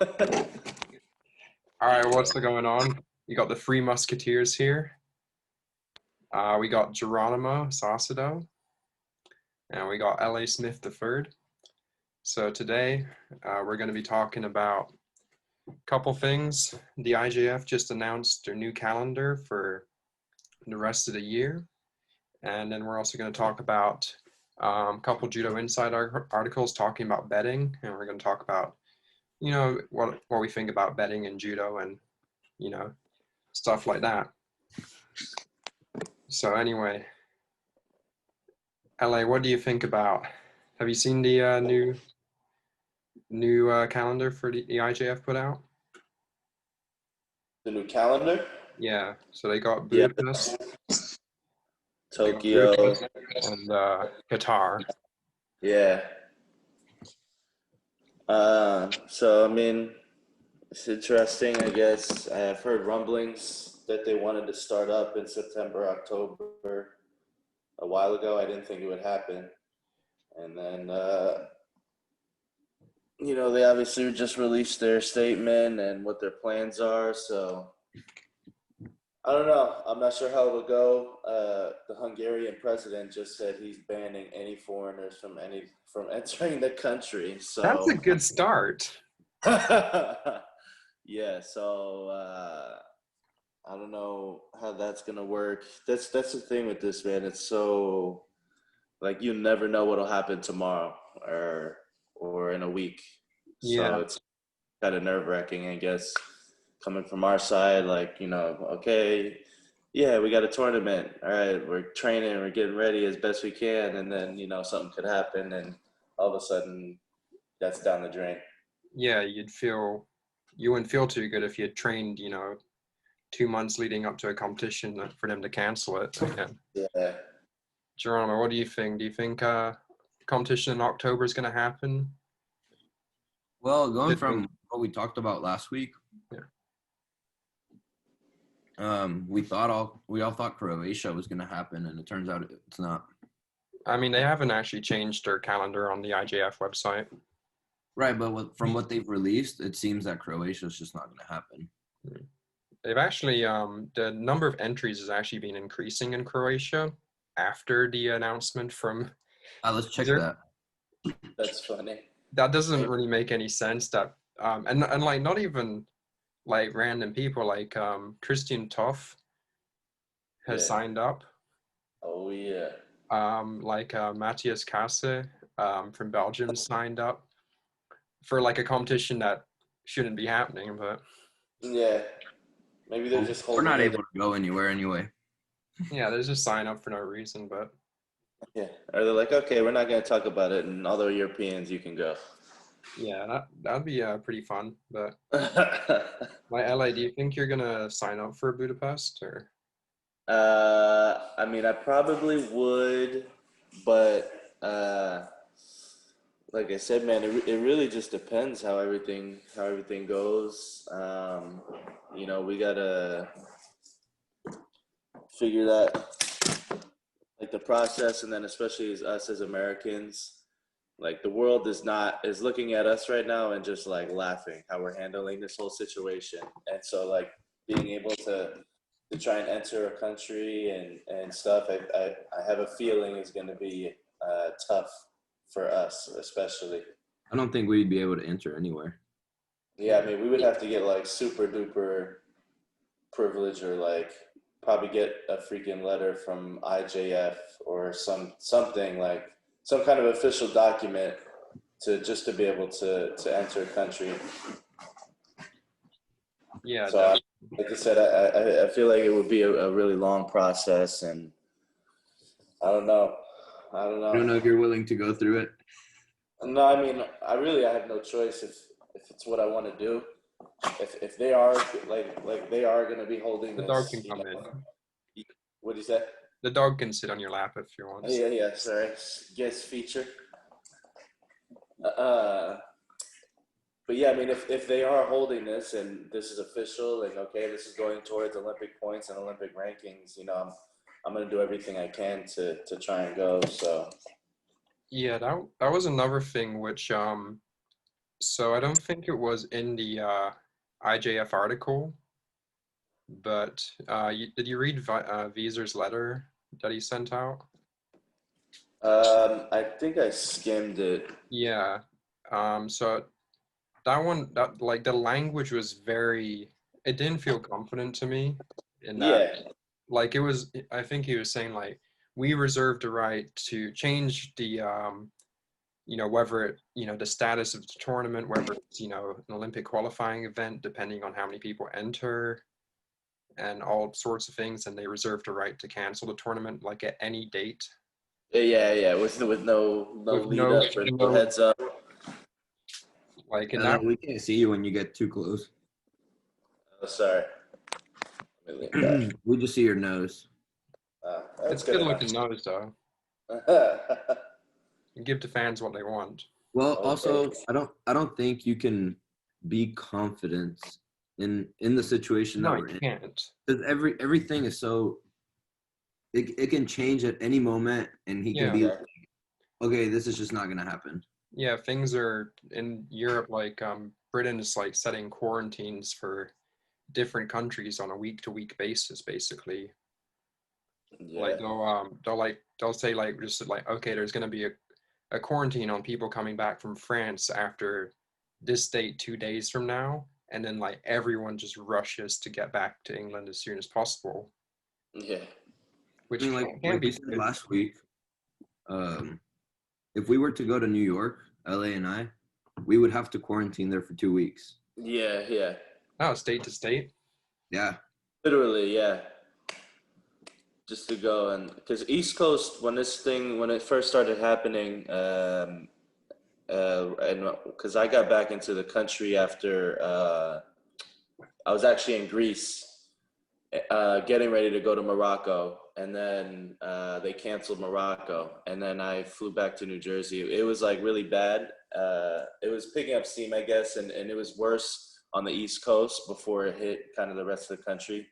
All right, what's going on? You got the Three Musketeers here. We got Geronimo Saucedo, and we got L.A. Smith III. So today, we're going to be talking about a couple things. The IJF just announced their new calendar for the rest of the year. And then we're also going to talk about a couple Judo Inside articles talking about betting. And we're going to talk about, what we think about betting in Judo and, stuff like that. So anyway, LA, what do you think about? Have you seen the new calendar for the IJF put out? The new calendar? Yeah. So they got Yeah. Budapest, Tokyo. and Qatar. Yeah. So I mean, it's interesting, I guess. I've heard rumblings that they wanted to start up in September, October a while ago. I didn't think it would happen. And then, they obviously just released their statement and what their plans are. So I don't know. I'm not sure how it'll go. The Hungarian president just said he's banning any foreigners from entering the country. So That's a good start. yeah. So I don't know how that's gonna work. That's the thing with this, man. It's so like you never know what'll happen tomorrow or in a week. Yeah. So it's kind of nerve-wracking, I guess, coming from our side. Like, okay, yeah, we got a tournament. All right, we're training, we're getting ready as best we can, and then something could happen, and all of a sudden, that's down the drain. Yeah, you wouldn't feel too good if you had trained, 2 months leading up to a competition for them to cancel it again. Yeah. Geronimo, what do you think? Do you think competition in October is going to happen? Well, going from what we talked about last week, we all thought Croatia was going to happen, and it turns out it's not. I mean, they haven't actually changed their calendar on the IJF website. Right, but from what they've released, it seems that Croatia is just not going to happen. They've actually, the number of entries has actually been increasing in Croatia after the announcement from. Let's check that. That's funny. That doesn't really make any sense. That and like not even like random people like Christian Toff has signed up. Oh yeah. Like Matthias Kasse from Belgium signed up for like a competition that shouldn't be happening, but yeah, maybe they're just holding. We're not able to go anywhere anyway. Yeah, there's just sign up for no reason, but yeah, or they're like, okay, we're not going to talk about it, and all the Europeans, you can go. Yeah, that'd be pretty fun. But like LA, do you think you're gonna sign up for Budapest or? I mean, I probably would, but like I said, man, it really just depends how everything goes. We gotta figure that, like the process, and then especially as us as Americans, like the world is looking at us right now and just like laughing how we're handling this whole situation, and so like being able to try and enter a country and stuff, I have a feeling is going to be tough for us, especially. I don't think we'd be able to enter anywhere. Yeah, I mean, we would have to get like super duper privilege, or like probably get a freaking letter from IJF or something like some kind of official document to be able to enter a country. Yeah. So like I said, I feel like it would be a really long process, and I don't know. I don't know if you're willing to go through it. No, I mean, I have no choice if it's what I want to do. If they are like they are going to be holding the this, dog can come in. What do you say? The dog can sit on your lap if you want. Yeah. Sorry, guest feature. But yeah, I mean, if they are holding this and this is official, and okay, this is going towards Olympic points and Olympic rankings, I'm going to do everything I can to try and go. So yeah, that was another thing which So I don't think it was in the IJF article, but did you read Vizer's letter that he sent out? I think I skimmed it. Yeah. So that one, that like the language was very, it didn't feel confident to me in that, Yeah, like it was, I think he was saying like, we reserve the right to change the, whether it, the status of the tournament, whether it's, an Olympic qualifying event, depending on how many people enter and all sorts of things. And they reserve the right to cancel the tournament like at any date. yeah, with no With lead up or no heads up. like in And that, then we can't see you when you get too close. Oh, sorry. Let me lean back. We just see your nose. That's it's good good enough. looking nose though. You give the fans what they want. Well, Okay. also, I don't think you can be confident in the situation that No, we're you in. can't. Because everything is so it can change at any moment, and he can Yeah. be like, okay, this is just not gonna happen. Yeah, things are in Europe, like Britain is like setting quarantines for different countries on a week-to-week basis, basically. Yeah. Like they'll say like just like, okay, there's gonna be a quarantine on people coming back from France after this date 2 days from now, and then like everyone just rushes to get back to England as soon as possible, Yeah. which I mean, can like we be said good. last week, if we were to go to New York, LA, and we would have to quarantine there for 2 weeks. Yeah. Oh, state to state. Yeah. Literally, yeah. Just to go and because East Coast when it first started happening, and because I got back into the country after I was actually in Greece, getting ready to go to Morocco, and then they canceled Morocco, and then I flew back to New Jersey. It was like really bad. It was picking up steam, I guess, and it was worse on the East Coast before it hit kind of the rest of the country.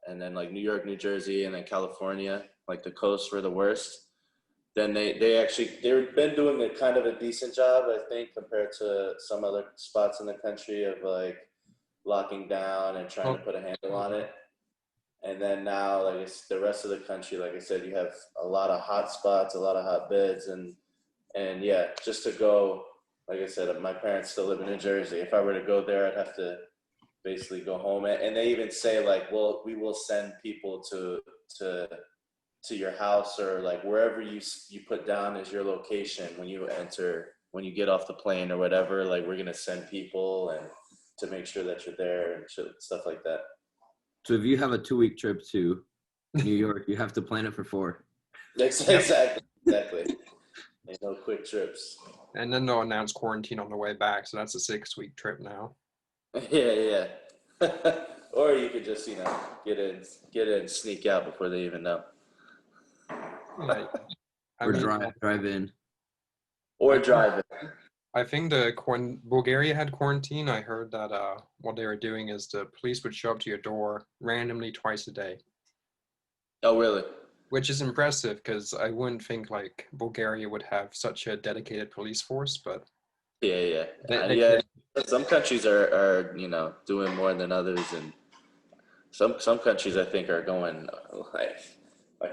And then like New York, New Jersey, and then California, like the coasts were the worst. Then they've been doing a kind of a decent job, I think, compared to some other spots in the country of like locking down and trying to put a handle on it. And then now, like it's the rest of the country, like I said, you have a lot of hot spots, a lot of hot beds, and yeah, just to go, like I said, my parents still live in New Jersey. If I were to go there, I'd have to basically go home. And they even say like, well, we will send people to your house or like wherever you put down as your location when you get off the plane or whatever. Like we're gonna send people and to make sure that you're there and stuff like that. So if you have a 2-week trip to New York, you have to plan it for 4. Exactly. There's no quick trips. And then they'll announce quarantine on the way back, so that's a 6-week trip now. Yeah. Or you could just get in, sneak out before they even know. Yeah, Or drive in. Or drive it. I think Bulgaria had quarantine. I heard that what they were doing is the police would show up to your door randomly twice a day. Oh, really? Which is impressive because I wouldn't think like Bulgaria would have such a dedicated police force, but Yeah. they Some countries are doing more than others, and some countries I think are going like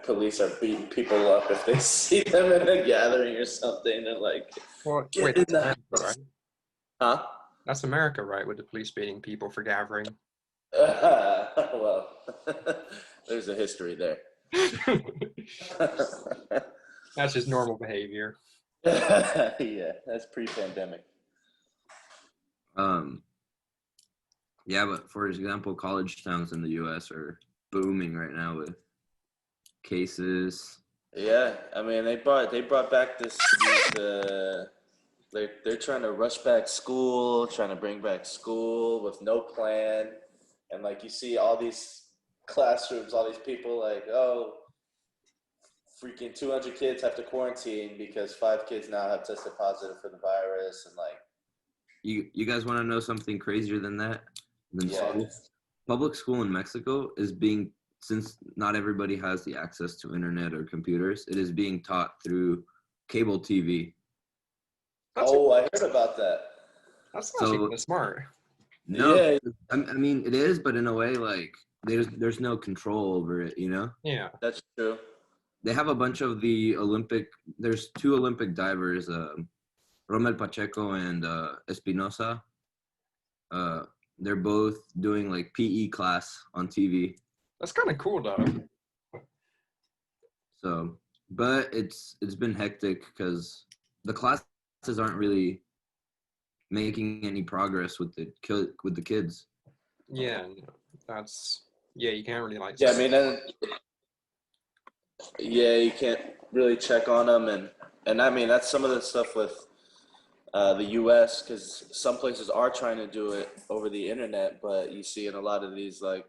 police are beating people up if they see them in a gathering or something. They're like, well, get wait, in that's the America, house. right? Huh? That's America, right? With the police beating people for gathering. Well, there's a history there. That's just normal behavior. Yeah, that's pre-pandemic. Yeah, but for example, college towns in the U.S. are booming right now with cases. Yeah, I mean they brought back they're trying to rush back school, trying to bring back school with no plan, and like you see all these classrooms, all these people like, oh, freaking 200 kids have to quarantine because 5 kids now have tested positive for the virus, and like. You guys want to know something crazier than that? Yeah. Public school in Mexico is being, since not everybody has the access to internet or computers, it is being taught through cable TV. That's I heard about that. that's actually So kind of smart. no, Yeah. I mean it is, but in a way, like there's no control over it. You know, Yeah. That's true. they have a bunch of the Olympic. There's 2 Olympic divers, Romel Pacheco and Espinosa. They're both doing like PE class on TV. That's kind of cool though. So, but it's been hectic because the classes aren't really making any progress with the kids. Yeah, that's you can't really like Yeah, I mean, you can't really check on them, and I mean that's some of the stuff with the U.S. because some places are trying to do it over the internet, but you see in a lot of these like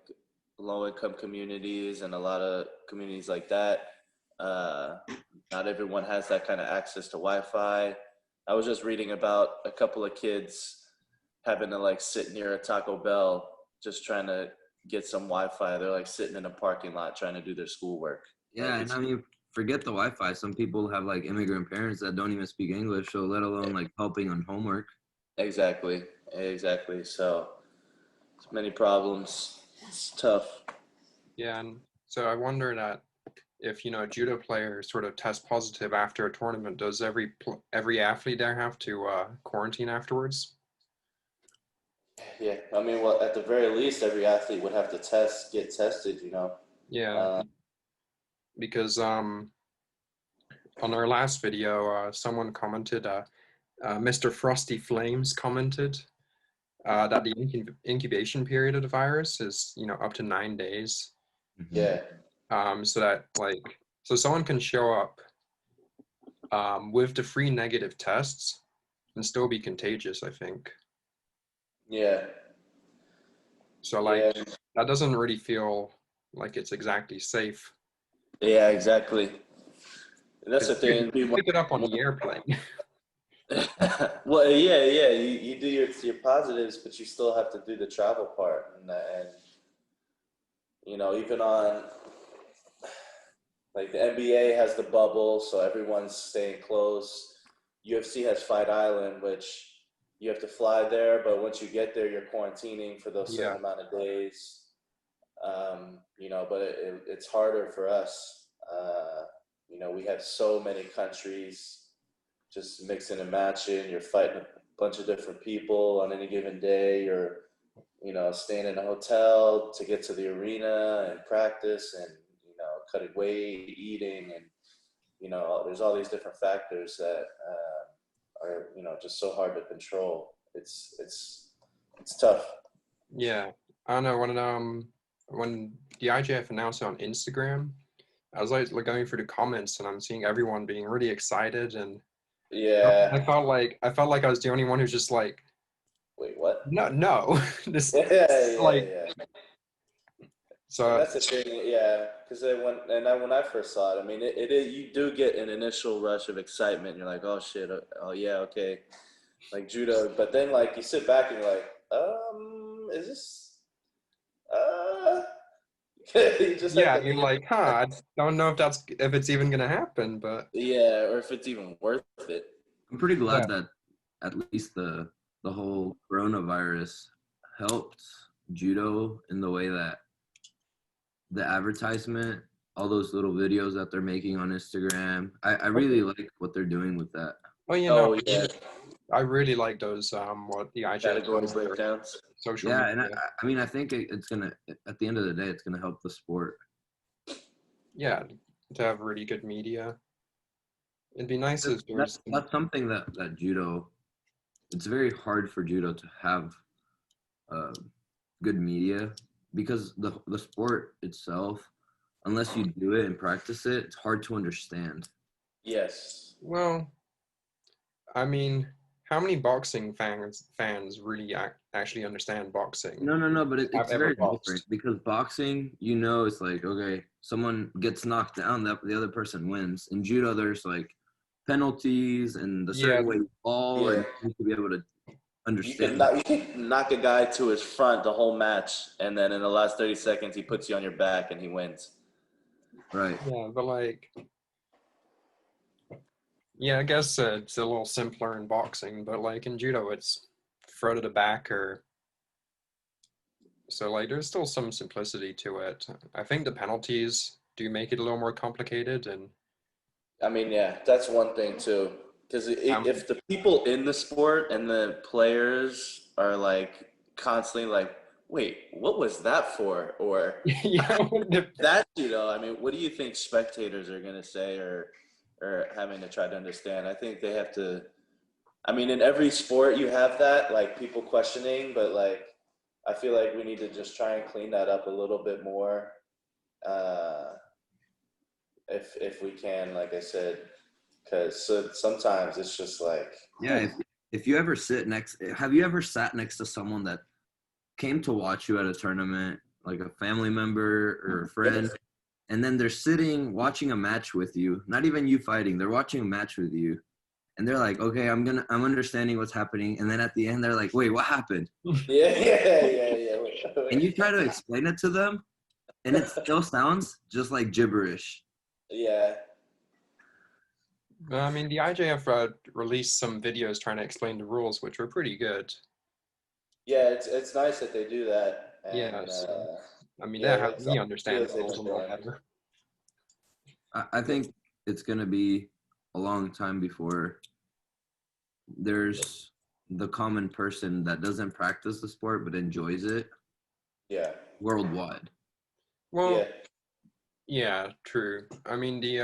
low-income communities and a lot of communities like that, not everyone has that kind of access to Wi-Fi. I was just reading about a couple of kids having to like sit near a Taco Bell just trying to get some Wi-Fi. They're like sitting in a parking lot trying to do their schoolwork. Yeah, Like, and I mean, forget the Wi-Fi. Some people have like immigrant parents that don't even speak English, so let alone like helping on homework. exactly. So it's many problems. It's tough. Yeah, and so I wonder that if a judo player sort of tests positive after a tournament, does every athlete there have to quarantine afterwards? Yeah, I mean, well, at the very least, every athlete would have to get tested. Yeah, because on our last video, someone commented, Mr. Frosty Flames commented that the incubation period of the virus is up to 9 days. Yeah, So someone can show up with the 3 negative tests and still be contagious, I think. yeah, So yeah, that doesn't really feel like it's exactly safe. yeah, exactly. And that's the You thing. pick it up on the airplane. Well, yeah. You do your positives, but you still have to do the travel part, and even on like the NBA has the bubble, so everyone's staying close. UFC has Fight Island, which you have to fly there, but once you get there, you're quarantining for those certain amount of days. But it's harder for us. We have so many countries just mixing and matching. You're fighting a bunch of different people on any given day. You're, staying in a hotel to get to the arena and practice and, cutting weight, eating, and, there's all these different factors that are, just so hard to control. It's tough. Yeah, I don't know when the IJF announced it on Instagram, I was like going through the comments and I'm seeing everyone being really excited, and Yeah. I felt like I was the only one who's just like, Wait, what? no, this like Yeah. And so that's the thing, yeah. Because when I first saw it, I mean, you do get an initial rush of excitement. You're like, oh shit, oh yeah, okay, like judo. But then like you sit back and you're like, is this? You just have to you're like, I don't know if it's even gonna happen, but yeah, or if it's even worth it. I'm pretty glad that at least the whole coronavirus helped judo in the way that the advertisement, all those little videos that they're making on Instagram, I really like what they're doing with that. Oh yeah, I really like those what the IJF category breakdowns. social Yeah, media. and I mean, I think it's gonna, at the end of the day, it's gonna help the sport. Yeah, to have really good media. It'd be nice if there was That's something that judo, it's very hard for judo to have good media, because the sport itself, unless you do it and practice it, it's hard to understand. Yes. well, I mean, how many boxing fans really actually understand boxing? No, but it's I've ever very boxed. different, because boxing, it's like, okay, someone gets knocked down, the other person wins. In judo, there's like penalties and the certain way you fall, and you need to be able to understand. You can knock a guy to his front the whole match, and then in the last 30 seconds, he puts you on your back and he wins. Right. Yeah, but Yeah, I guess it's a little simpler in boxing, but like in judo, it's throw to the back or so like there's still some simplicity to it. I think the penalties do make it a little more complicated, and I mean, yeah, that's one thing too. Because um, if the people in the sport and the players are like constantly like, wait, what was that for? Or yeah, that, I mean, what do you think spectators are gonna say or having to try to understand? I think they have to. I mean, in every sport you have that, like people questioning, but like I feel like we need to just try and clean that up a little bit more, uh, if we can, like I said, because sometimes it's just like, Yeah, if you ever have you ever sat next to someone that came to watch you at a tournament, like a family member or a friend, and then they're sitting watching a match with you, not even you fighting, they're watching a match with you, and they're like, okay, I'm understanding what's happening, and then at the end they're like, wait, what happened? yeah. And you try to explain it to them, and it still sounds just like gibberish. Yeah, I mean, the IJF released some videos trying to explain the rules, which were pretty good. yeah. It's nice that they do that, Yeah, and so I mean, yeah, that helped it's me understand the videos they've rules a been little doing. better. I think it's gonna be a long time before there's the common person that doesn't practice the sport but enjoys it Yeah, worldwide. yeah, Well, yeah, true. I mean, the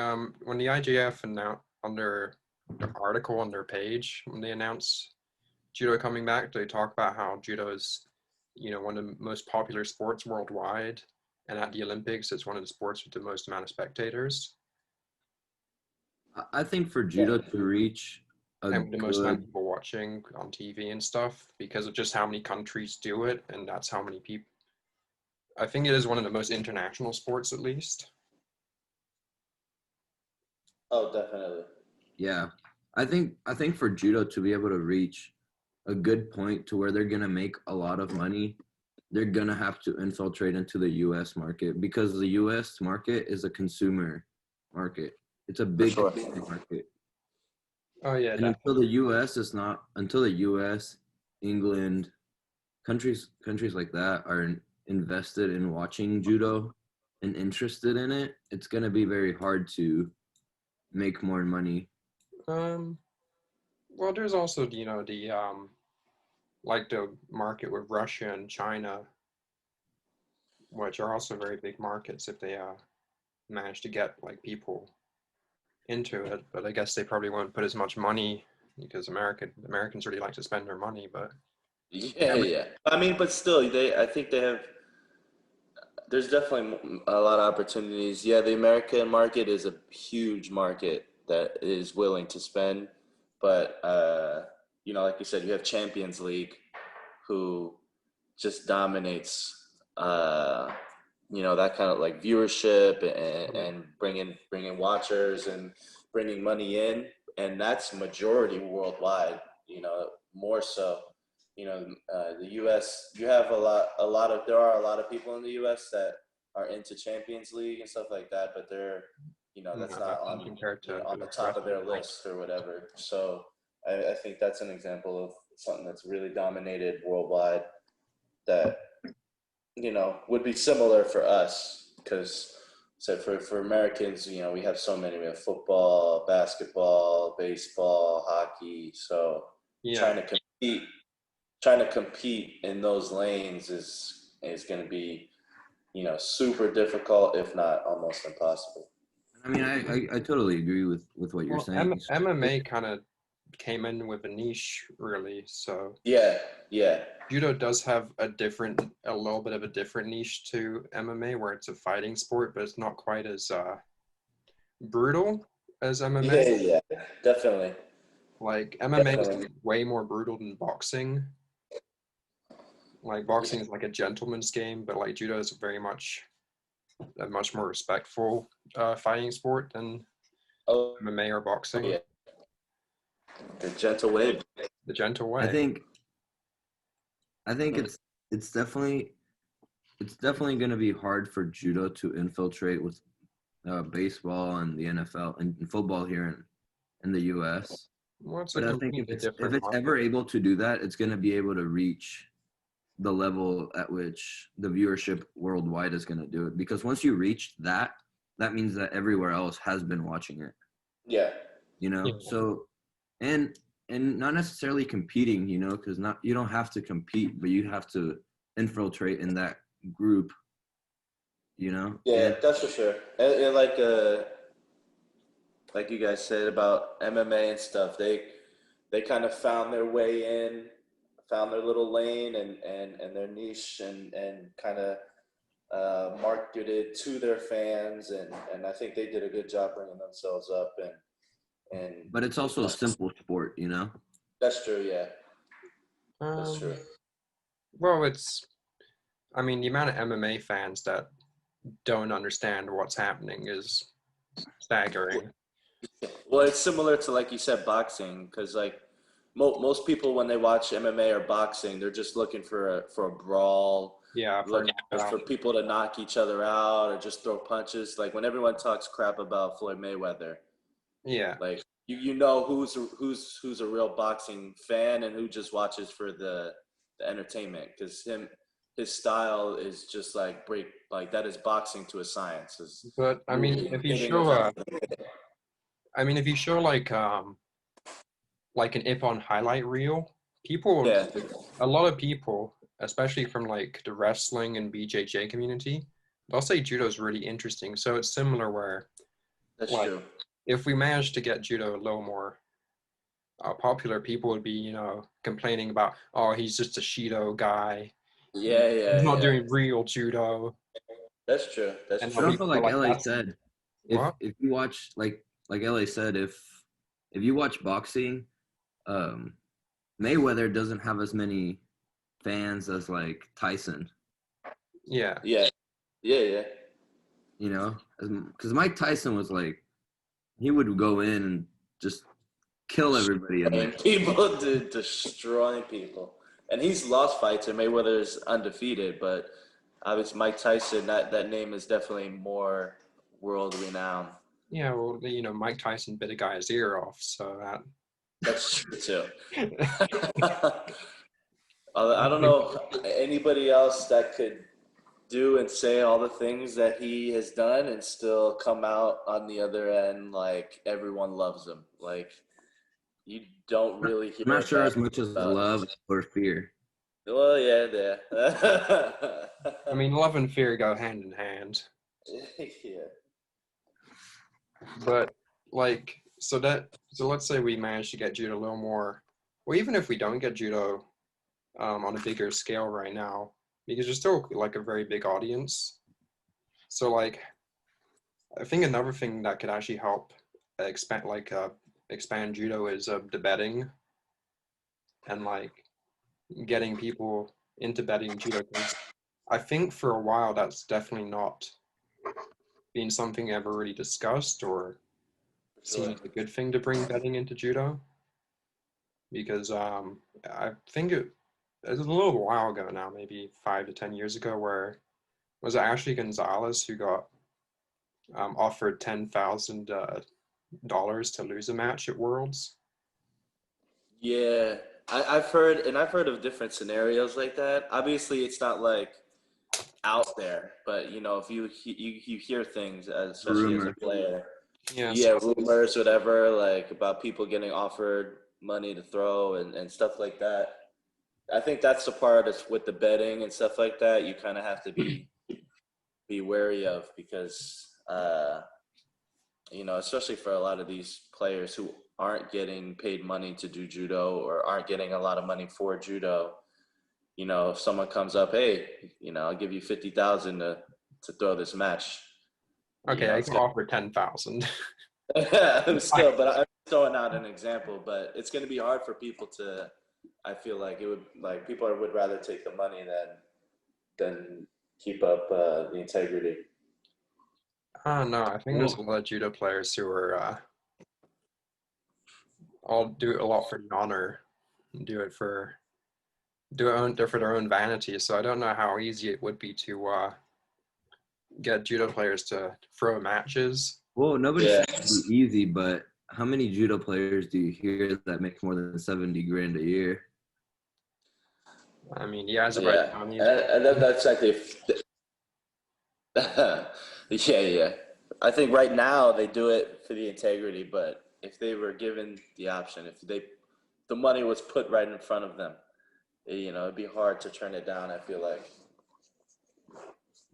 when the IJF announced on their article on their page when they announced judo coming back, they talk about how judo is, one of the most popular sports worldwide, and at the Olympics, it's one of the sports with the most amount of spectators I think for yeah. judo to reach a and with the most amount of good, people watching on TV and stuff because of just how many countries do it, and that's how many people. I think it is one of the most international sports, at least. Oh, definitely. yeah, I think for judo to be able to reach a good point to where they're gonna make a lot of money, they're gonna have to infiltrate into the U.S. market because the U.S. market is a consumer market. It's a For big sure. consumer market. Oh yeah, And definitely. until the US, England, countries like that are invested in watching judo and interested in it, it's going to be very hard to make more money. Um, well, there's also the like the market with Russia and China, which are also very big markets if they manage to get like people into it. But I guess they probably won't put as much money because Americans really like to spend their money. But Yeah, yeah. I mean, but still, I think they have. There's definitely a lot of opportunities. Yeah, the American market is a huge market that is willing to spend, but like you said, you have Champions League, who just dominates. That kind of like viewership and bringing watchers and bringing money in, and that's majority worldwide. More so. The U.S. You have there are a lot of people in the U.S. that are into Champions League and stuff like that, but that's not nothing compared to on the the top rest of of the their world. list or whatever. So I think that's an example of something that's really dominated worldwide that would be similar for us because so for Americans, we have so many. We have football, basketball, baseball, hockey. So Yeah. trying to compete trying to compete in those lanes is going to be super difficult, if not almost impossible. I mean, I totally agree with what you're Well, saying. MMA kind of came in with a niche, really. So Yeah, yeah, judo does have a little bit of a different niche to MMA, where it's a fighting sport, but it's not quite as brutal as MMA. yeah, yeah, definitely, Like MMA is definitely. way more brutal than boxing. Like boxing Yeah. is like a gentleman's game, but like judo is very much a much more respectful fighting sport than Oh, MMA or boxing. yeah, the gentle wave. The gentle I way. think I think Mhm. it's definitely going to be hard for judo to infiltrate with baseball and the NFL and football here in the U.S. Well, it's But a I think completely if different it's market. ever able to do that, it's going to be able to reach the level at which the viewership worldwide is going to do it. Because once you reach that, that means that everywhere else has been watching it. Yeah. You know, Yeah. so and not necessarily competing, you know, because not you don't have to compete, but you have to infiltrate in that group, you know. Yeah, And that's for sure. And like you guys said about MMA and stuff, they kind of found their way in, found their little lane and their niche and kind of marketed to their fans and I think they did a good job bringing themselves up and but it's also a simple sport, you know. that's true. Yeah, that's Um, true. well, I mean, the amount of MMA fans that don't understand what's happening is staggering. Well, it's similar to like you said, boxing, because like most people when they watch MMA or boxing, they're just looking for a brawl, Yeah, for looking for knockout. people to knock each other out or just throw punches. Like when everyone talks crap about Floyd Mayweather, Yeah, like you know who's a real boxing fan and who just watches for the entertainment because his style is just like that is boxing to a science. Is but I mean, moving, if you hitting show with like an Ippon highlight reel, people, yeah, a lot of people, especially from like the wrestling and BJJ community, they'll say judo's really interesting. So it's similar where, that's like, true. if we managed to get judo a little more popular, people would be, complaining about, oh, he's just a Shido guy. Yeah, He's yeah, not yeah. doing real judo. That's true. That's And But they'll be true. also, more like like, LA that's said, what? if you watch like LA said, if you watch boxing, um, Mayweather doesn't have as many fans as like Tyson, Yeah. Yeah, yeah, yeah. you know, because Mike Tyson was like he would go in and just kill everybody in there. And people destroying people, and he's lost fights, and Mayweather's undefeated. But obviously, Mike Tyson, that name is definitely more world renowned. Yeah, well, Mike Tyson bit a guy's ear off, so that. That's true too. I I don't think, know anybody else that could do and say all the things that he has done and still come out on the other end like everyone loves him. Like you don't really I'm hear not a sure bad as much as about. love or fear. Well, yeah, yeah. I mean, love and fear go hand in hand. Yeah. But like, so let's say we manage to get judo a little more, or even if we don't get judo on a bigger scale right now, because there's still like a very big audience. So like, I think another thing that could actually help expand judo is the betting and like getting people into betting judo. 'Cause I think for a while that's definitely not been something ever really discussed or seen Sure. as a good thing to bring betting into judo. Because I think it was a little while ago now, maybe 5 to 10 years ago, where was it Ashley Gonzalez who got offered $10,000 to lose a match at Worlds? Yeah, I've heard of different scenarios like that. Obviously, it's not like out there, but you know, if you hear things, especially as a Rumor. player, Yeah, yeah, rumors, whatever, like about people getting offered money to throw and stuff like that. I think that's the part that's with the betting and stuff like that. You kind of have to be wary of because you know, especially for a lot of these players who aren't getting paid money to do judo or aren't getting a lot of money for judo. You know, if someone comes up, hey, you know, I'll give you 50,000 to throw this match. You okay, know, I it's got offered 10,000. still, but I'm throwing out an example. But it's going to be hard for people to. I feel like it would like people would rather take the money than keep up the integrity. I don't know. I think there's a Well, lot of judo players who are all do a lot for the honor, and do it for their own vanity. So I don't know how easy it would be to get judo players to throw matches. nobody Yeah, said it'd be easy, but how many judo players do you hear that make more than 70 grand a year? I mean, yeah, Yeah, and then that's like if yeah. I think right now they do it for the integrity, but if they were given the option, if the money was put right in front of them, it'd be hard to turn it down. I feel like.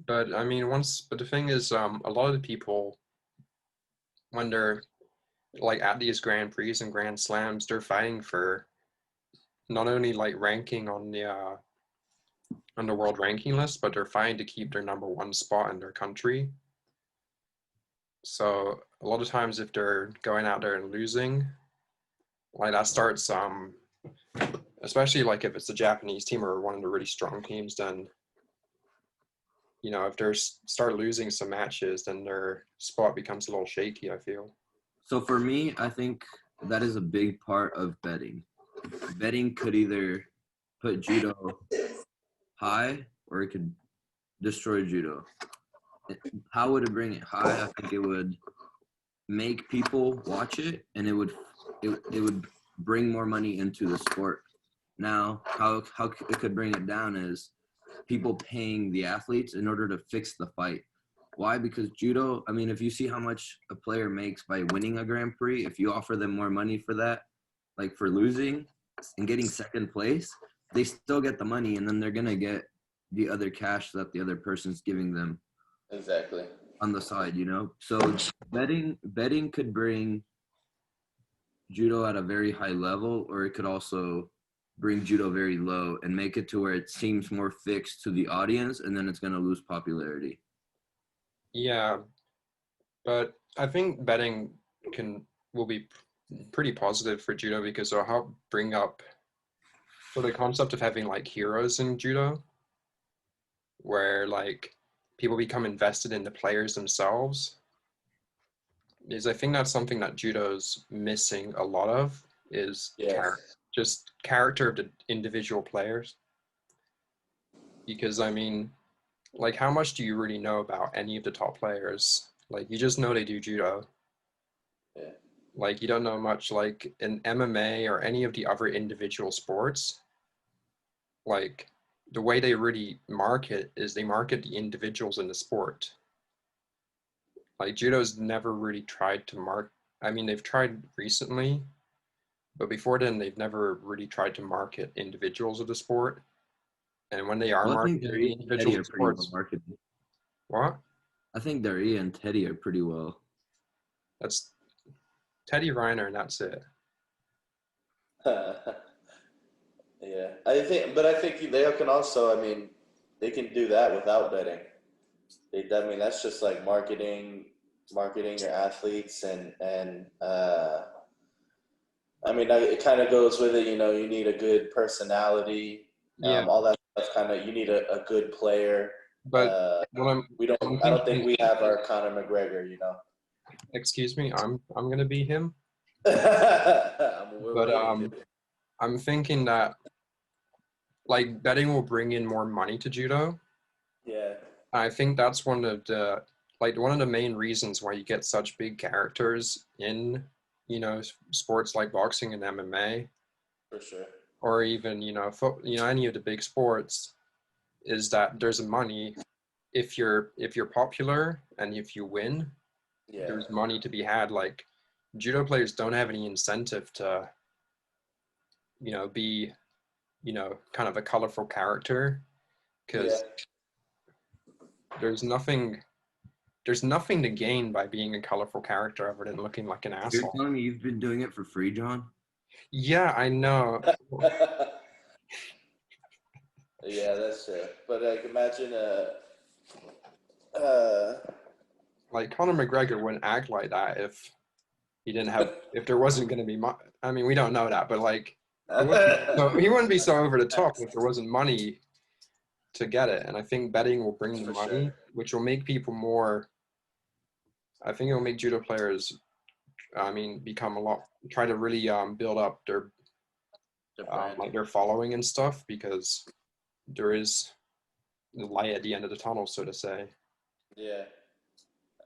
But I mean, but the thing is, a lot of the people, when they're like at these Grand Prix and Grand Slams, they're fighting for not only like ranking on the world ranking list, but they're fighting to keep their number one spot in their country. So a lot of times, if they're going out there and losing, like that starts especially like if it's a Japanese team or one of the really strong teams, then if they start losing some matches, then their spot becomes a little shaky, I feel. So for me, I think that is a big part of betting. Betting could either put judo high or it could destroy judo. How would it bring it high? I think it would make people watch it, and it would bring more money into the sport. Now, how it could bring it down is people paying the athletes in order to fix the fight. Why? Because judo, I mean, if you see how much a player makes by winning a Grand Prix, if you offer them more money for that, like for losing and getting second place, they still get the money, and then they're going to get the other cash that the other person's giving them. Exactly. On the side, So betting could bring judo at a very high level, or it could also bring judo very low and make it to where it seems more fixed to the audience, and then it's going to lose popularity. Yeah, but I think betting will be pretty positive for judo because it'll help bring up for the concept of having like heroes in judo, where like people become invested in the players themselves. Is I think that's something that judo's missing a lot of is Yes. just character of the individual players. Because I mean, like how much do you really know about any of the top players? Like you just know they do judo. Yeah. Like you don't know much like in MMA or any of the other individual sports. Like the way they really market is they market the individuals in the sport. Like judo's never really tried to I mean, they've tried recently, but before then, they've never really tried to market individuals of the sport. And when they are Well, I think marketing the Daria and Teddy individuals are of pretty well sports, marketed. what? I think Daria and Teddy are pretty well. That's Teddy Reiner, and that's it. Yeah, I think they can also. I mean, they can do that without betting. I mean, that's just like marketing your athletes, and I mean, it kind of goes with it. You need a good personality, Yeah, all that stuff. Kind of, you need a good player. but what I'm I don't think thinking, we have our Conor McGregor. excuse me, I'm gonna be him, We're but waiting. I'm thinking that like betting will bring in more money to judo. Yeah. I think that's one of the main reasons why you get such big characters in sports like boxing and MMA, For sure. or even any of the big sports, is that there's money if you're popular and if you win, Yeah. there's money to be had. Like judo players don't have any incentive to be kind of a colorful character Yeah. because there's nothing to gain by being a colorful character other than looking like an You're asshole. telling me you've been doing it for free, John? Yeah, I know. Yeah, that's true. But like, imagine uh, Like Conor McGregor wouldn't act like that if there wasn't going to be I mean, we don't know that, but like he wouldn't be so over the top if there wasn't money to get it. And I think betting will bring the for money, sure. which will make people more. I think it will make judo players, I mean, try to really build up their The brand. like their following and stuff because there is the light at the end of the tunnel, so to say. Yeah.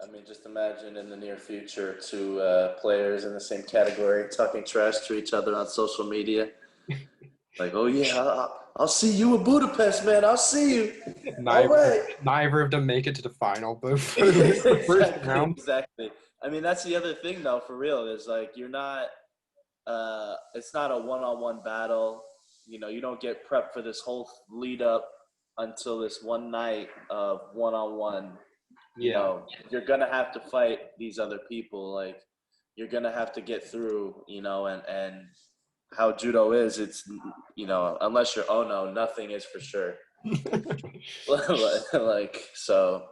I mean, just imagine in the near future two players in the same category talking trash to each other on social media. Like, oh yeah, I'll see you in Budapest, man. I'll see you. All right. Neither of them make it to the final, both lose the first round. Exactly. I mean, that's the other thing, though. For real, is like you're not. It's not a one-on-one battle. You know, you don't get prepped for this whole lead up until this one night of one-on-one. You know, you're gonna have to fight these other people. Like, you're gonna have to get through. You know, and how judo is, it's, you know, unless you're Ono, nothing is for sure. Like, so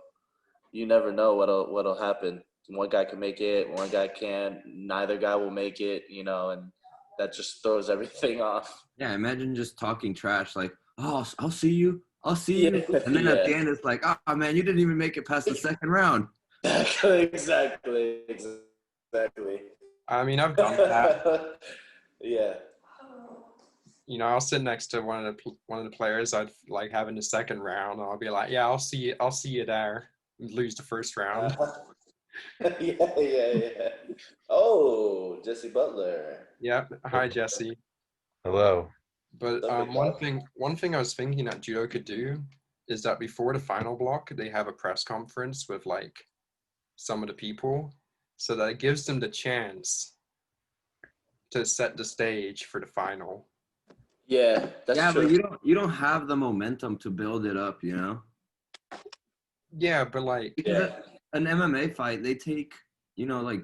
you never know what'll happen. One guy can make it, one guy can't. Neither guy will make it. You know, and that just throws everything off. Yeah, imagine just talking trash like, oh, I'll see you. I'll see you. And then at the end, it's like, oh, man, you didn't even make it past the second round. Exactly. I mean, I've done that. Yeah. You know, I'll sit next to one of the players I'd like having the second round, and I'll be like, yeah, I'll see you there. And lose the first round. Yeah. Oh, Jesse Butler. Yep. Hi, Jesse. Hello. But one thing I was thinking that judo could do is that before the final block, they have a press conference with like some of the people, so that it gives them the chance to set the stage for the final. Yeah, that's true. But you don't have the momentum to build it up, you know? Yeah, but like an MMA fight, they take, you know, like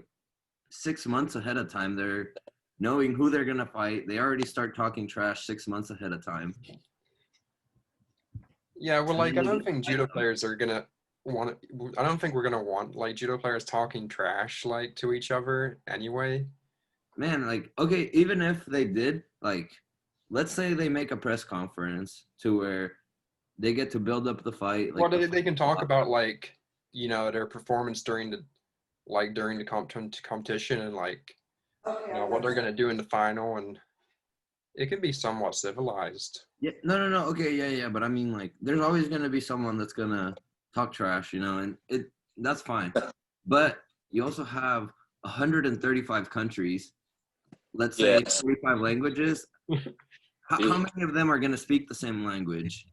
6 months ahead of time. They're knowing who they're gonna fight. They already start talking trash 6 months ahead of time. Yeah, well, like I don't think judo players are gonna want. I don't think we're gonna want like judo players talking trash like to each other anyway. Man, like, okay, even if they did, like, let's say they make a press conference to where they get to build up the fight. Like, Well, they can talk about like, you know, their performance during the competition and like, you know, what they're gonna do in the final, and it can be somewhat civilized. Yeah, no, okay, yeah, but I mean, like, there's always gonna be someone that's gonna talk trash, you know, and that's fine. But you also have 135 countries. Let's say 35 languages. How many of them are going to speak the same language?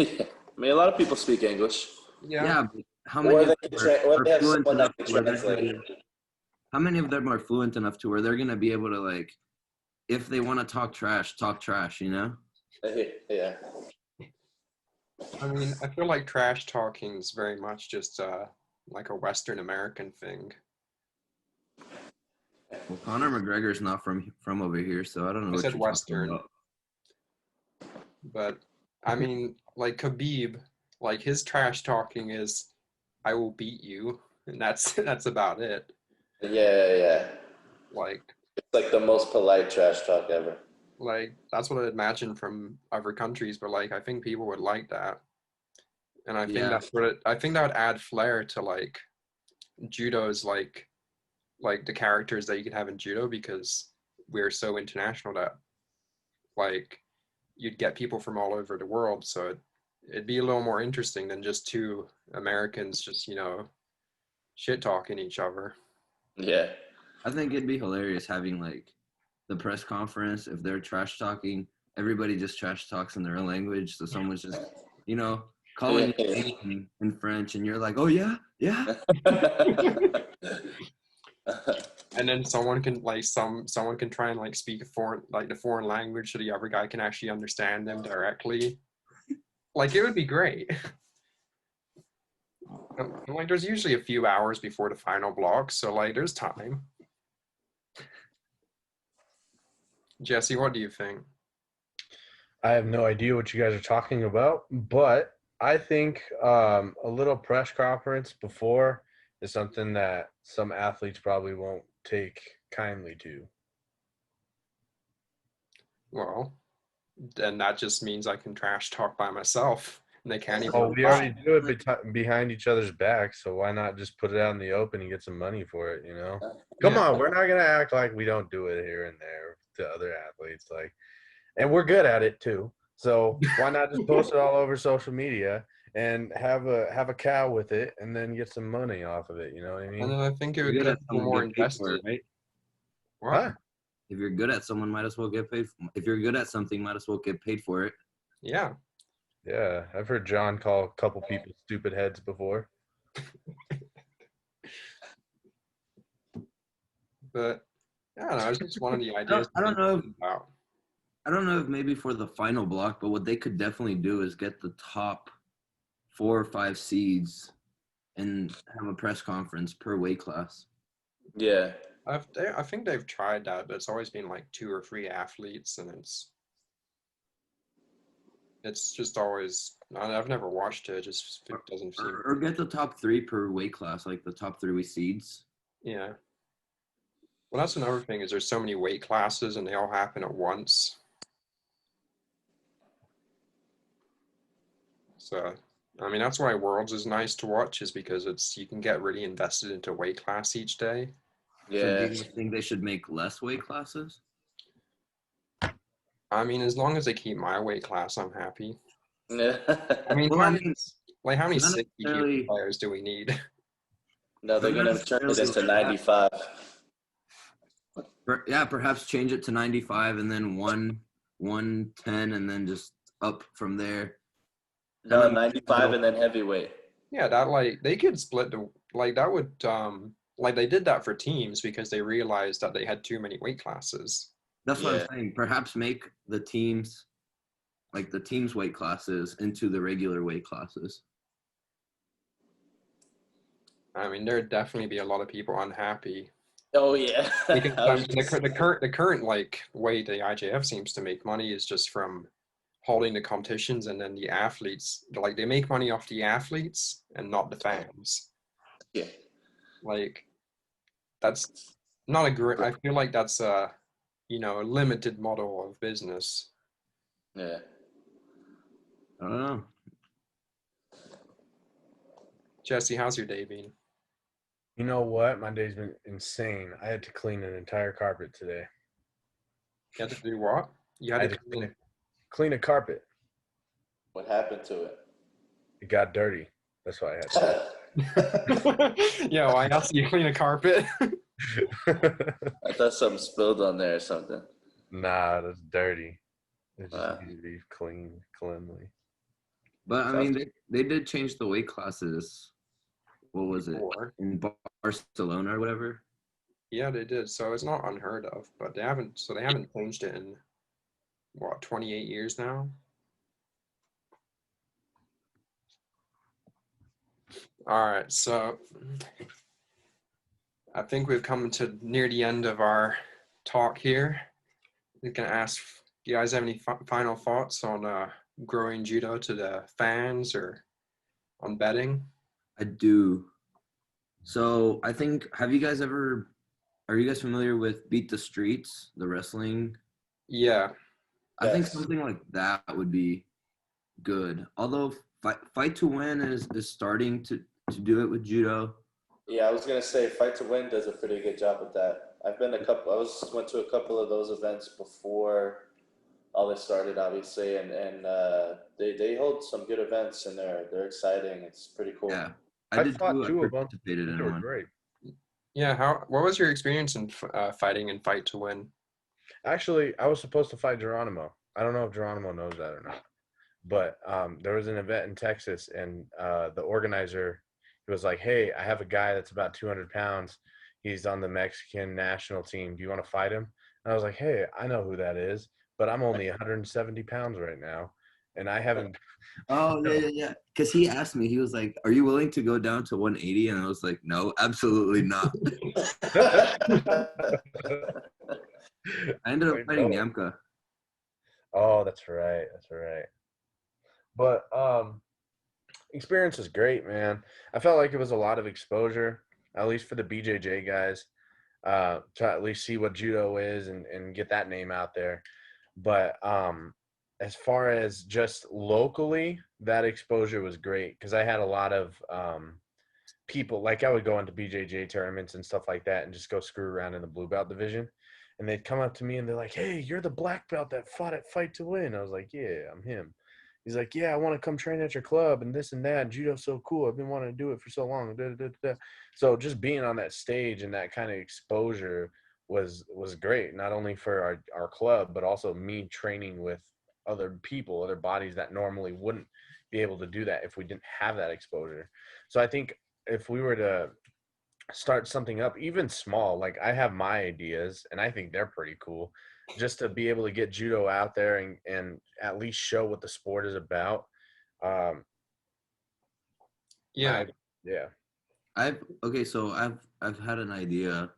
I mean, a lot of people speak English. Yeah, but how many of them are fluent enough to where they're going to be able to, like, if they want to talk trash, you know? Yeah. I mean, I feel like trash talking is very much just like a Western American thing. Well, Conor McGregor's not from over here, so I don't know. I said Western. But I mean, like Khabib, like his trash talking is, "I will beat you," and that's about it. Yeah. Like it's like the most polite trash talk ever. Like that's what I'd imagine from other countries, but like I think people would like that, and I think I think that would add flair to like judo's like the characters that you could have in judo, because we're so international that like you'd get people from all over the world, so it'd be a little more interesting than just two Americans just, you know, shit talking each other. Yeah, I think it'd be hilarious having like the press conference. If they're trash talking, everybody just trash talks in their own language, so someone's just, you know, calling you in French, and you're like, oh yeah. And then someone can try and like speak the foreign language so the other guy can actually understand them directly. Like it would be great. Like there's usually a few hours before the final block, so like there's time. Jesse, what do you think? I have no idea what you guys are talking about, but I think a little press conference before is something that some athletes probably won't take kindly to. Well, then that just means I can trash talk by myself, and they can't even. Oh, we already do it behind each other's backs, so why not just put it out in the open and get some money for it, you know? Come on, we're not going to act like we don't do it here and there to other athletes. Like, and we're good at it too. So why not just post it all over social media and have a cow with it, and then get some money off of it. You know what I And mean? then I think it If would you're good get at people something, more get paid for it, invested. right? What? Huh? If you're good at someone, might as well get paid. If you're good at something, might as well get paid for it. Yeah. Yeah, I've heard John call a couple people stupid heads before. But I don't know. It's just one of the I ideas. don't know. About. I don't know if maybe for the final block, but what they could definitely do is get the top 4 or 5 seeds and have a press conference per weight class. Yeah. I think they've tried that, but it's always been like 2 or 3 athletes, and it's just always. I've never watched it. It just it doesn't seem. Or get the top 3 per weight class, like the top 3 seeds. Yeah. Well, that's another thing is there's so many weight classes, and they all happen at once. So, I mean, that's why Worlds is nice to watch, is because you can get really invested into weight class each day. So Yeah. do you think they should make less weight classes? I mean, as long as they keep my weight class, I'm happy. Yeah. I mean, Well, how I many, mean, like how many not 60 kilo necessarily- players do we need? No, they're Not gonna turn it necessarily into like that. 95. Yeah, perhaps change it to 95 and then 110 and then just up from there. No, 95 and then heavyweight. Yeah, that like they could split the like that would like they did that for teams because they realized that they had too many weight classes. That's what Yeah. I'm saying. Perhaps make the teams, like the teams' weight classes, into the regular weight classes. I mean, there'd definitely be a lot of people unhappy. Oh yeah. Because I was the current like way the IJF seems to make money is just from holding the competitions, and then the athletes like they make money off the athletes and not the fans. Yeah. Like that's not a great. I feel like that's a a limited model of business. Yeah. I don't know. Jesse, how's your day been? You know what? My day's been insane. I had to clean an entire carpet today. You had to do what? You I had had to to clean a carpet. What happened to it? It got dirty. That's why I had to. Yeah, why else do you clean a carpet? I thought something spilled on there or something. Nah, that's dirty. It just Wow. needs to be clean, cleanly. But I mean, they did change the weight classes. What was it? Before. In Barcelona or whatever? Yeah, they did. So it's not unheard of, but they haven't changed it in what, 28 years now? All right, so I think we've come to near the end of our talk here. We can ask, do you guys have any final thoughts on growing judo to the fans or on betting? I do. So I think, are you guys familiar with Beat the Streets, the wrestling? Yeah. I think Yes. something like that would be good. Although Fight to Win is starting to do it with judo. Yeah, I was gonna say Fight to Win does a pretty good job with that. I've been went to a couple of those events before all this started, obviously, and they hold some good events and they're exciting. It's pretty cool. Yeah, I did fought too. two I of them. participated They in were one. great. Yeah, what was your experience in fighting and Fight to Win? Actually, I was supposed to fight Geronimo. I don't know if Geronimo knows that or not. But there was an event in Texas, and the organizer, he was like, hey, I have a guy that's about 200 pounds. He's on the Mexican national team. Do you want to fight him? And I was like, hey, I know who that is, but I'm only 170 pounds right now, and I haven't. Oh, yeah. Because he asked me, he was like, are you willing to go down to 180? And I was like, no, absolutely not. I ended up fighting Yamka. Oh, that's right. That's right. But experience is great, man. I felt like it was a lot of exposure, at least for the BJJ guys, to at least see what judo is and get that name out there. But as far as just locally, that exposure was great because I had a lot of people, like I would go into BJJ tournaments and stuff like that and just go screw around in the blue belt division. And they'd come up to me and they're like, hey, you're the black belt that fought at Fight to Win. I was like, yeah, I'm him. He's like, yeah, I want to come train at your club and this and that. Judo's so cool. I've been wanting to do it for so long. Da, da, da, da. So just being on that stage and that kind of exposure was great, not only for our club, but also me training with other people, other bodies that normally wouldn't be able to do that if we didn't have that exposure. So I think if we were to start something up, even small, like I have my ideas and I think they're pretty cool, just to be able to get judo out there and at least show what the sport is about. Yeah. Yeah. So I've had an idea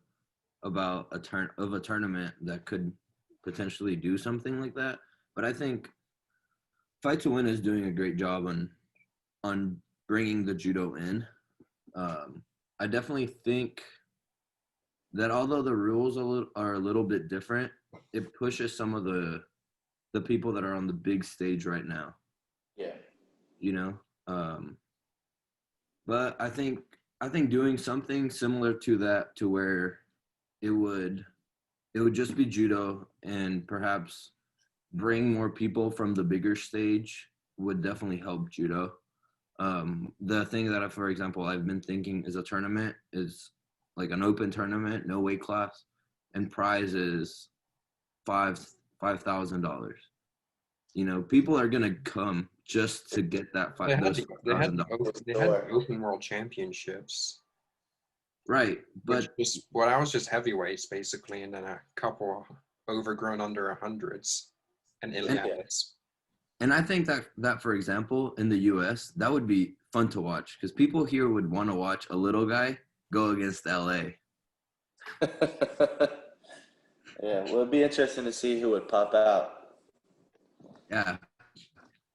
about a tournament that could potentially do something like that. But I think Fight to Win is doing a great job on bringing the judo in. I definitely think that although the rules are a little bit different, it pushes some of the people that are on the big stage right now. Yeah. You know, but I think doing something similar to that, to where it would just be judo and perhaps bring more people from the bigger stage, would definitely help judo. The thing that for example, I've been thinking is a tournament is like an open tournament, no weight class, and prize is $5,000. You know, people are gonna come just to get that They had $5,000. the Open World Championships. Right, but I was just heavyweights basically, and then a couple overgrown under 100s and Iliads. And I think that for example, in the U.S., that would be fun to watch, because people here would want to watch a little guy go against L.A. Yeah, well, it'd be interesting to see who would pop out. Yeah,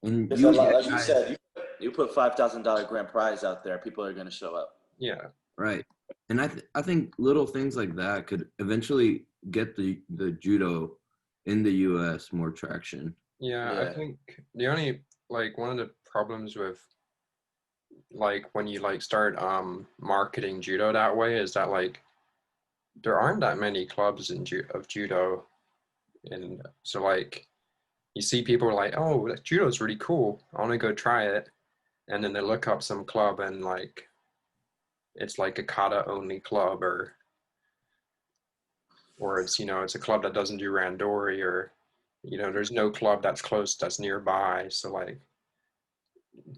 and Like you said, you put $5,000 grand prize out there, people are going to show up. Yeah. Right, and I think little things like that could eventually get the judo in the U.S. more traction. Yeah, I think the only, like, one of the problems with, like, when you like start marketing judo that way is that, like, there aren't that many clubs of judo, and so, like, you see people are like, oh, judo's really cool, I want to go try it, and then they look up some club and, like, it's like a kata only club, or it's, you know, it's a club that doesn't do randori, or, you know, there's no club that's close, that's nearby, so, like,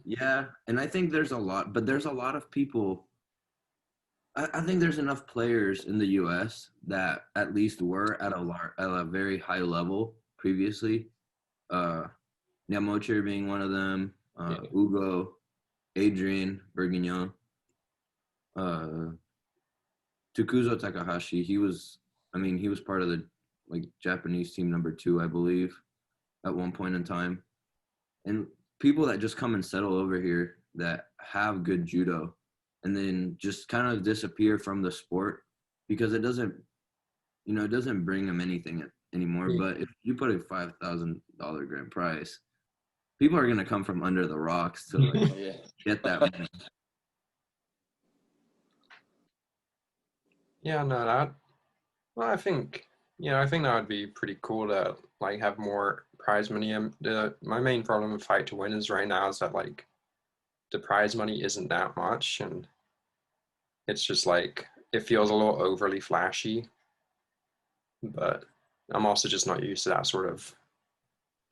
yeah, and I think there's a lot of people. I think there's enough players in the U.S. that at least were at a very high level previously. Yamocher being one of them, Ugo, Adrian Bergignon, Takuzo Takahashi. He was part of the Japanese team number 2, I believe, at one point in time. And people that just come and settle over here that have good judo, and then just kind of disappear from the sport because it doesn't bring them anything anymore. But if you put a $5,000 grand prize, people are gonna come from under the rocks to get that money. Yeah, no, I think that would be pretty cool to, like, have more prize money. My main problem with Fight to Win is right now is that, like, the prize money isn't that much, and it's just like, it feels a little overly flashy, but I'm also just not used to that sort of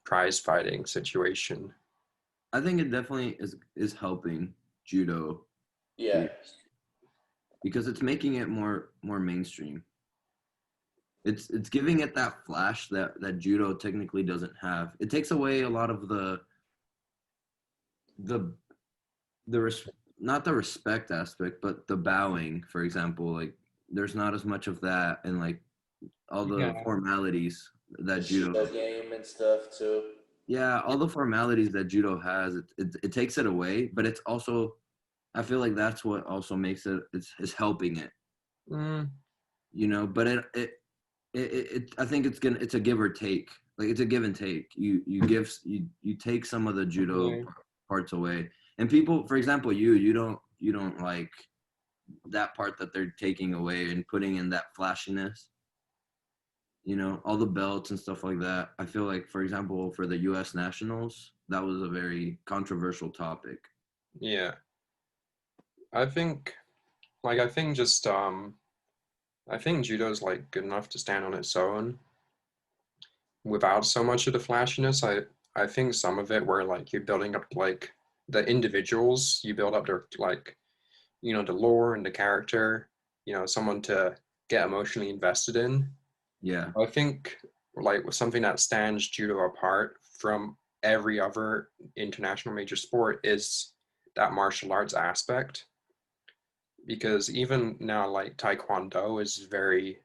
prize fighting situation. I think it definitely is helping judo. Yeah. Because it's making it more mainstream. It's giving it that flash that judo technically doesn't have. It takes away a lot of the not the respect aspect, but the bowing, for example. Like, there's not as much of that, and like all the formalities that judo game and stuff too. Yeah, all the formalities that judo has, it takes it away, but it's also, I feel like that's what also makes it is helping it. You know, but I think it's a give or take. Like, it's a give and take. You take some of the judo parts away, and people, for example, you don't like that part that they're taking away and putting in that flashiness. you know, all the belts and stuff like that. I feel like, for example, for the U.S. Nationals, that was a very controversial topic. Yeah. I think I think just I think judo's like good enough to stand on its own without so much of the flashiness. I think some of it where like you're building up like the individuals, you build up their like, you know, the lore and the character, you know, someone to get emotionally invested in. Yeah, I think like something that stands judo apart from every other international major sport is that martial arts aspect. Because even now, like taekwondo is very,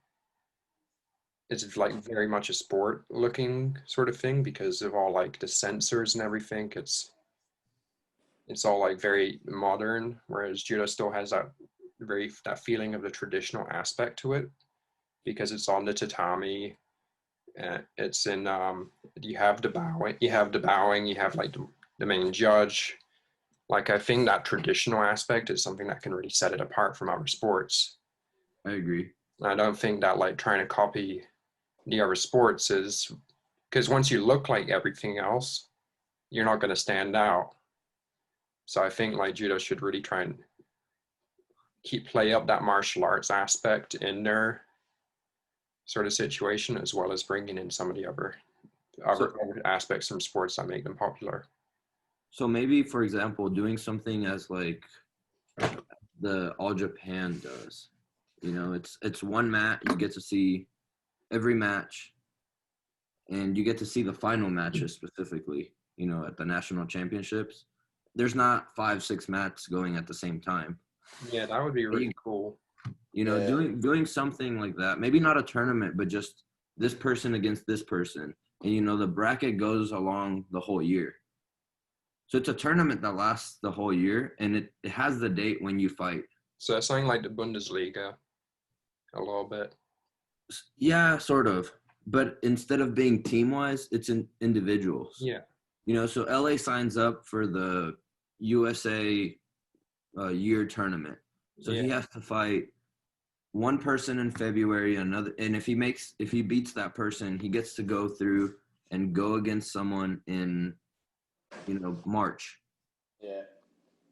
it's like very much a sport looking sort of thing because of all like the sensors and everything. It's all like very modern, whereas judo still has that feeling of the traditional aspect to it because it's on the tatami. It's in you have the bowing, you have like the main judge. Like I think that traditional aspect is something that can really set it apart from other sports. I agree. I don't think that like trying to copy the other sports is, because once you look like everything else, you're not going to stand out. So I think like judo should really try and play up that martial arts aspect in their sort of situation, as well as bringing in some of the other So, aspects from sports that make them popular. so maybe, for example, doing something as like the All Japan does. You know, it's one match. You get to see every match, and you get to see the final matches specifically. You know, at the national championships, there's not 5-6 matches going at the same time. Yeah, that would be really cool. You know, Yeah. doing something like that. Maybe not a tournament, but just this person against this person, and you know, the bracket goes along the whole year. So it's a tournament that lasts the whole year, and it has the date when you fight. So it's something like the Bundesliga, a little bit. Yeah, sort of. But instead of being team wise, it's in individuals. Yeah. You know, so LA signs up for the USA year tournament. So he has to fight one person in February, another, and if he beats that person, he gets to go through and go against someone in, you know, March. Yeah.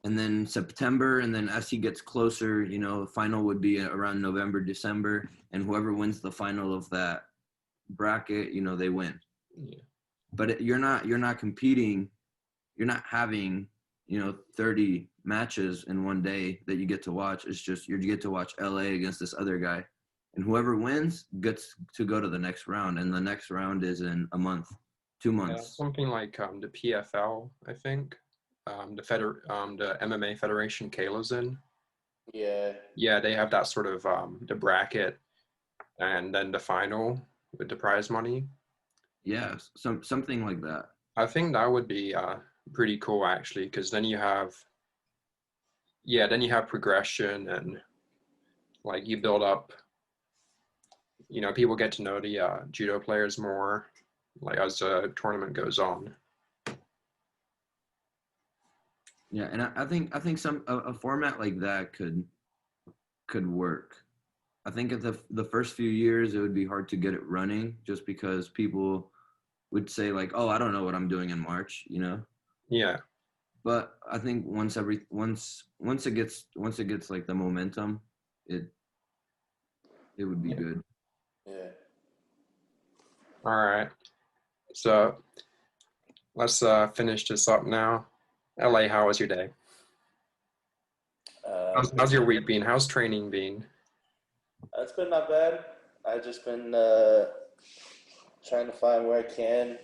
And then September, and then as he gets closer, you know, the final would be around November, December, and whoever wins the final of that bracket, you know, they win. Yeah. But you're not competing, you're not having, you know, 30 matches in one day that you get to watch. It's just you get to watch LA against this other guy, and whoever wins gets to go to the next round, and the next round is in a month, 2 months. Yeah, something like the PFL, I think. The MMA Federation Kayla's in. Yeah. Yeah, they have that sort of the bracket and then the final with the prize money. Yeah, something like that. I think that would be pretty cool actually, because then you have progression and like you build up, you know, people get to know the judo players more like as the tournament goes on. Yeah, and I think a format like that could work. I think at the first few years it would be hard to get it running just because people would say like, "Oh, I don't know what I'm doing in March," you know. Yeah. But I think once it gets like the momentum, it would be good. Yeah. All right. So let's finish this up now. LA, how was your day? How's your week been? How's training been? It's been not bad. I've just been trying to find where I can.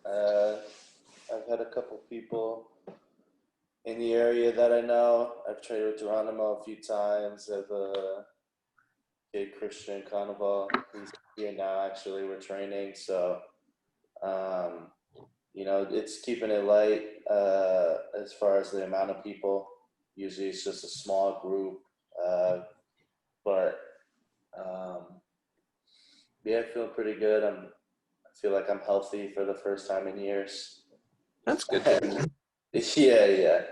I've had a couple people in the area that I know. I've trained with Geronimo a few times. I've kid Christian Carnival. He's here now. Actually, we're training, so you know, it's keeping it light as far as the amount of people. Usually, it's just a small group, but yeah, I feel pretty good. I feel like I'm healthy for the first time in years. That's good. Yeah,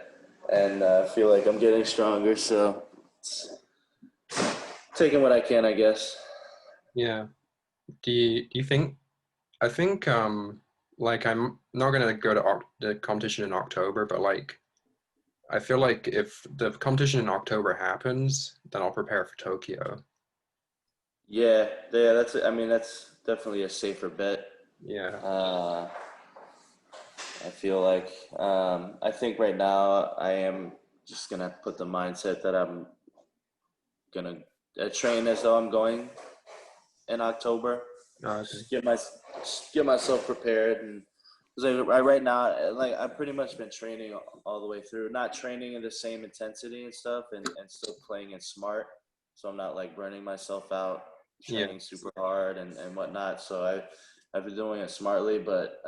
and I feel like I'm getting stronger. So taking what I can, I guess. Yeah. Do you think? I think like I'm not gonna go to the competition in October, but like I feel like if the competition in October happens, then I'll prepare for Tokyo. Yeah, yeah, I mean, that's definitely a safer bet. Yeah, Uh, I feel like I think right now I am just gonna put the mindset that I'm gonna train as though I'm going in October. oh, okay. Just get myself prepared, and because right now, like I've pretty much been training all the way through, not training in the same intensity and stuff, and still playing it smart, so I'm not like burning myself out Yeah, training super hard and whatnot. So I've been doing it smartly, but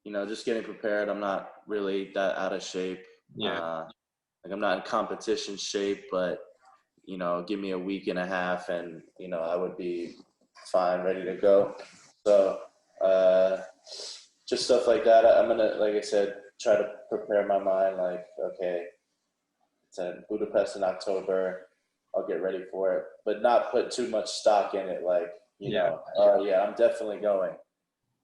you know, just getting prepared. I'm not really that out of shape. yeah, Like I'm not in competition shape, but you know, give me a week and a half, and you know, I would be fine, ready to go. So uh, just stuff like that. I'm gonna, like I said, try to prepare my mind. Like, okay, it's in Budapest in October. I'll get ready for it, but not put too much stock in it. Like, you yeah. know, oh yeah, I'm definitely going.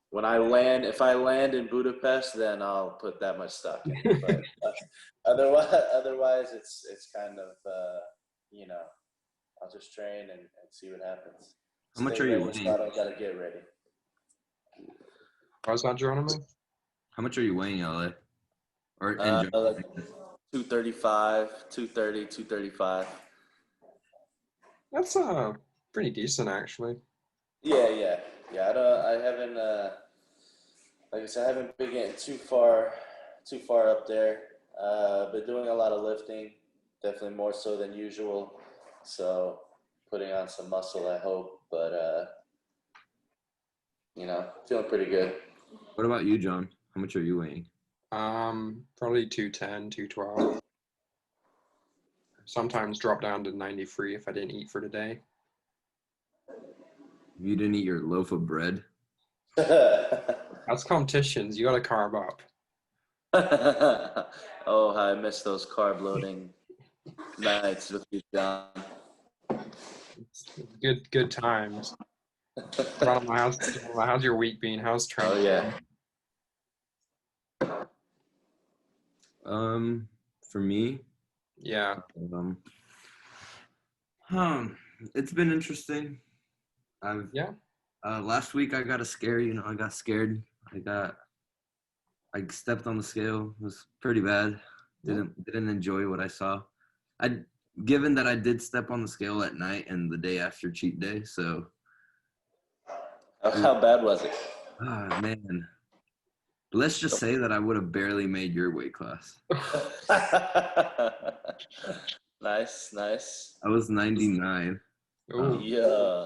When I land, if I land in Budapest, then I'll put that much stock in it. But otherwise, it's kind of you know, I'll just train and see what happens. How much Stay are you ready, so I weighing? don't gotta get ready. How's that, Geronimo? How much are you weighing, LA? Or in Like general? 235, 230, 235. That's pretty decent actually. Yeah, yeah, yeah. I haven't, like I said, I haven't been getting too far up there. Been doing a lot of lifting, definitely more so than usual. So putting on some muscle, I hope. But you know, feeling pretty good. What about you, John? How much are you weighing? Probably 210, 212. Sometimes drop down to 93 if I didn't eat for today. You didn't eat your loaf of bread? That's competitions. You gotta carb up. Oh, I miss those carb loading nights with you, John. It's good times. How's your week been? How's Oh training? yeah. For me, Yeah, um, um, it's been interesting. I've yeah, last week I got a scare. You know, I got scared. I stepped on the scale. It was pretty bad. Didn't enjoy what I saw. I given that I did step on the scale at night and the day after cheat day, so How bad was it? man. Let's just say that I would have barely made your weight class. Nice, nice. I was 99. Ooh, Yeah.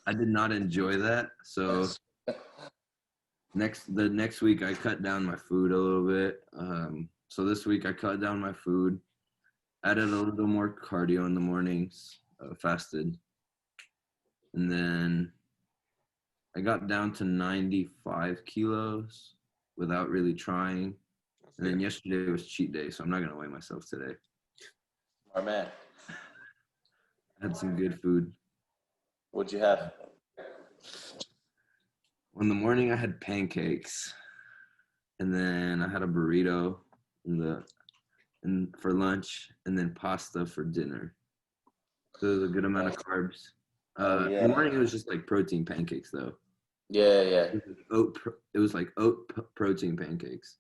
I did not enjoy that. So the next week I cut down my food a little bit. So this week I cut down my food, added a little more cardio in the mornings, fasted, and then I got down to 95 kilos without really trying. And then yesterday was cheat day, so I'm not gonna weigh myself today. Smart man. I had some good food. What'd you have? In the morning I had pancakes, and then I had a burrito for lunch, and then pasta for dinner. So it was a good amount of carbs. Oh, In the morning it was just like protein pancakes though. Yeah, yeah. It was like oat protein pancakes.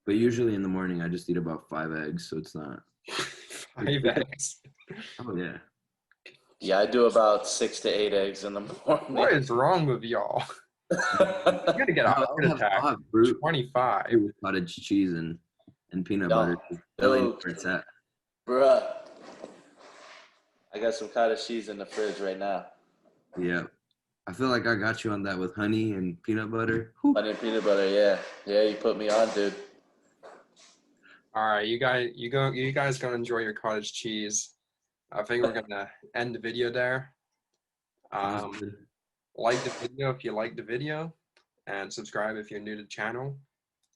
But usually in the morning I just eat about 5 eggs, so it's not. 5 eggs. Oh yeah. Yeah, I do about 6 to 8 eggs in the morning. What is wrong with y'all? You gotta get a heart attack. 25. With cottage cheese and peanut butter. Really know where it's at. Bruh. I got some cottage cheese in the fridge right now. Yeah. I feel like I got you on that with honey and peanut butter. Honey and peanut butter, yeah. Yeah, you put me on, dude. All right, you guys go enjoy your cottage cheese. I think we're gonna end the video there. Like the video if you like the video, and subscribe if you're new to the channel.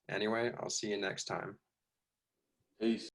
Anyway, I'll see you next time. Peace.